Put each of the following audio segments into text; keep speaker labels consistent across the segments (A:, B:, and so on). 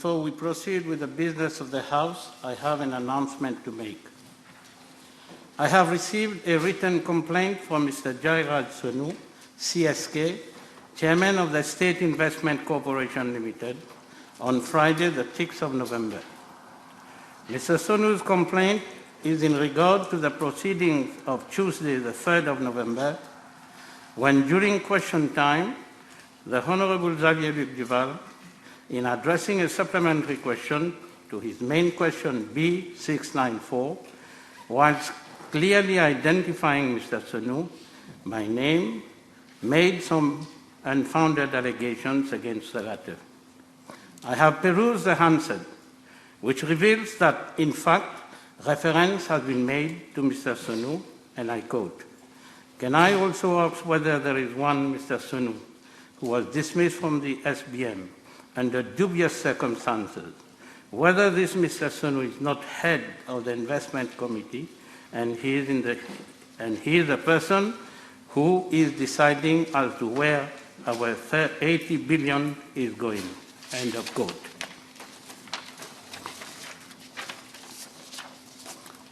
A: Before we proceed with the business of the House, I have an announcement to make. I have received a written complaint from Mr. Jairaj Sonu, CSK, Chairman of the State Investment Corporation Limited, on Friday, the 6th of November. Mr. Sonu's complaint is in regard to the proceedings of Tuesday, the 3rd of November, when during question time, the Honorable Xavier Luc Duval, in addressing a supplementary question to his main question B694, whilst clearly identifying Mr. Sonu by name, made some unfounded allegations against the latter. I have perused the answer, which reveals that, in fact, reference has been made to Mr. Sonu, and I quote, "Can I also ask whether there is one Mr. Sonu who was dismissed from the SBM under dubious circumstances, whether this Mr. Sonu is not head of the investment committee and he is the person who is deciding as to where our 80 billion is going," end of quote.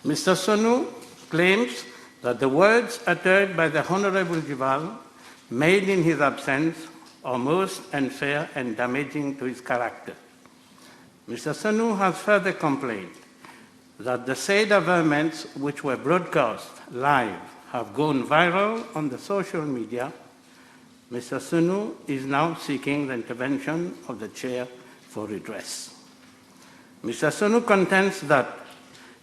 A: Mr. Sonu claims that the words uttered by the Honorable Duval, made in his absence, are most unfair and damaging to his character. Mr. Sonu has further complained that the said averments which were broadcast live have gone viral on the social media. Mr. Sonu is now seeking the intervention of the chair for redress. Mr. Sonu contends that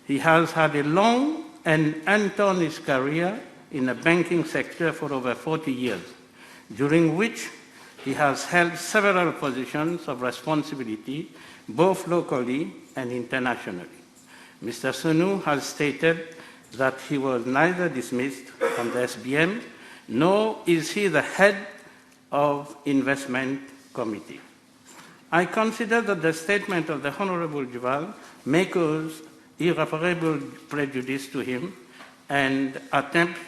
A: he has had a long and untarnished career in the banking sector for over 40 years, during which he has held several positions of responsibility, both locally and internationally. Mr. Sonu has stated that he was neither dismissed from the SBM, nor is he the head of investment committee. I consider that the statement of the Honorable Duval may cause irreparable prejudice to him and attempt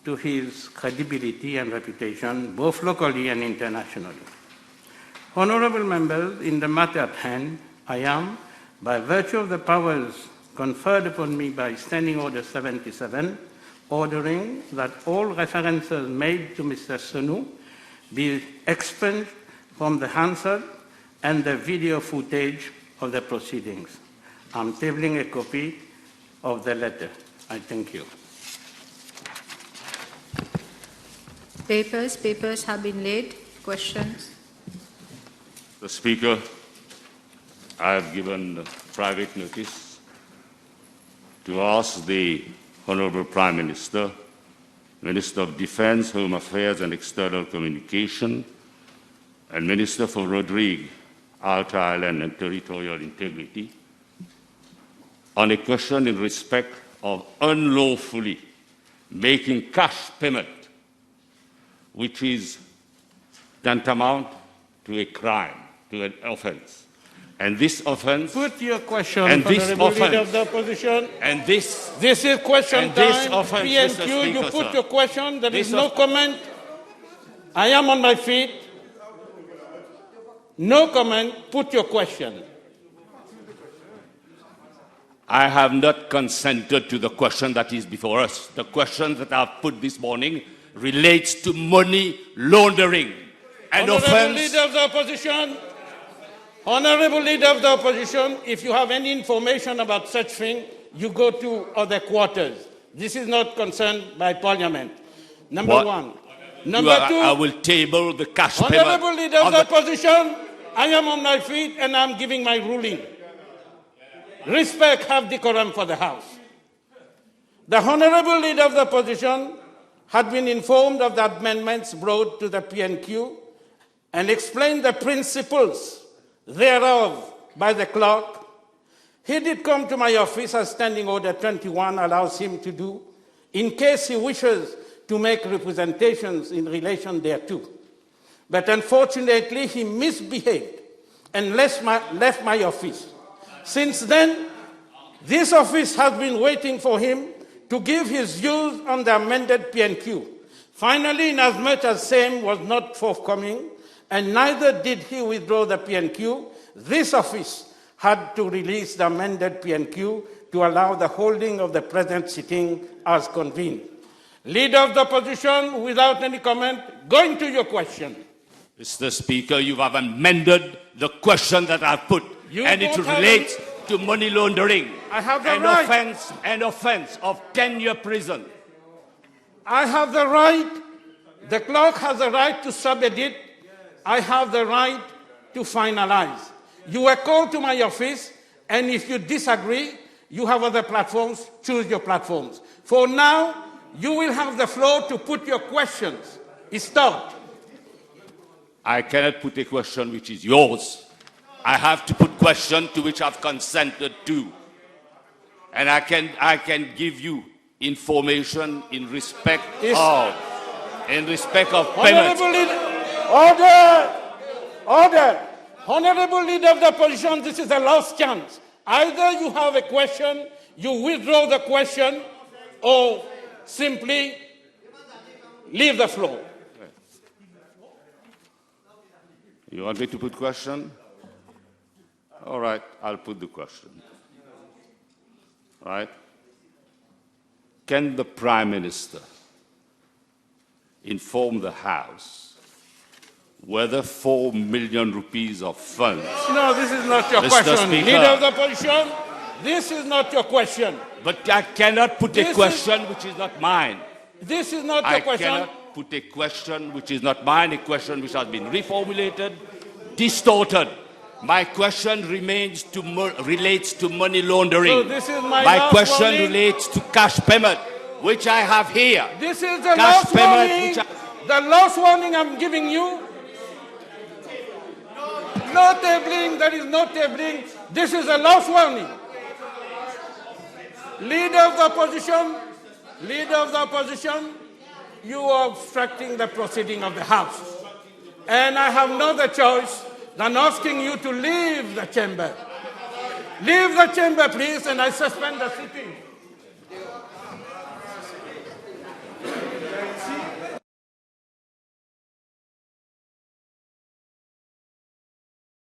A: to his credibility and reputation, both locally and internationally. Honorable members, in the matter at hand, I am, by virtue of the powers conferred upon me by Standing Order 77, ordering that all references made to Mr. Sonu be expunged from the Hansard and the video footage of the proceedings. I'm tabling a copy of the letter. I thank you.
B: Papers have been laid. Questions?
C: The Speaker, I have given private notice to ask the Honourable Prime Minister, Minister of Defence, Home Affairs and External Communication, and Minister for Rodrigue, Outer Island and Territorial Integrity, on a question in respect of unlawfully making cash payment, which is tantamount to a crime, to an offence. And this offence...
A: Put your question,
C: and this
A: Honourable
C: offence,
A: Leader of the Opposition.
C: And this...
A: This is question
C: and this
A: time.
C: offence,
A: PNQ,
C: Mr. Speaker,
A: you put
C: sir.
A: your question. There is no comment. I am on my feet. No comment. Put your question.
C: I have not consented to the question that is before us. The question that I have put this morning relates to money laundering. An
A: Honourable
C: offence...
A: Leader of the Opposition, Honourable Leader of the Opposition, if you have any information about such thing, you go to other quarters. This is not concerned by Parliament. Number
C: What?
A: one. Number two,
C: I will table the cash payment.
A: Honourable Leader of the Opposition, I am on my feet and I am giving my ruling. Respect, have decorum for the House. The Honourable Leader of the Opposition had been informed of the amendments brought to the PNQ and explained the principles thereof by the clerk. He did come to my office as Standing Order 21 allows him to do, in case he wishes to make representations in relation thereto. But unfortunately, he misbehaved and left my office. Since then, this office has been waiting for him to give his views on the amended PNQ. Finally, inasmuch as same was not forthcoming, and neither did he withdraw the PNQ, this office had to release the amended PNQ to allow the holding of the present sitting as convened. Leader of the opposition, without any comment, going to your question.
C: Mr. Speaker, you have amended the question that I've put, and it relates to money laundering.
A: I have the right.
C: An offense of 10-year prison.
A: I have the right. The clerk has the right to sub-edit. I have the right to finalize. You were called to my office, and if you disagree, you have other platforms. Choose your platforms. For now, you will have the floor to put your questions. Start.
C: I cannot put a question which is yours. I have to put question to which I've consented to. And I can give you information in respect of payment.
A: Order. Honorable Leader of the Opposition, this is the last chance. Either you have a question, you withdraw the question, or simply leave the floor.
C: You want me to put question? All right, I'll put the question. All right. Can the Prime Minister inform the House whether 4 million rupees of funds...
A: No, this is not your question. Speaker, Leader of the Opposition, this is not your question.
C: But I cannot put a question which is not mine.
A: This is not your question.
C: I cannot put a question which is not mine, a question which has been reformulated, distorted. My question relates to money laundering.
A: So this is
C: my question warning. Relates to cash payment, which I have here.
A: This is the last warning. The last warning I'm giving you. No tabling. There is no tabling. This is the last warning. Leader of the opposition, you are obstructing the proceeding of the House. And I have no other choice than asking you to leave the chamber. Leave the chamber, please, and I suspend the sitting.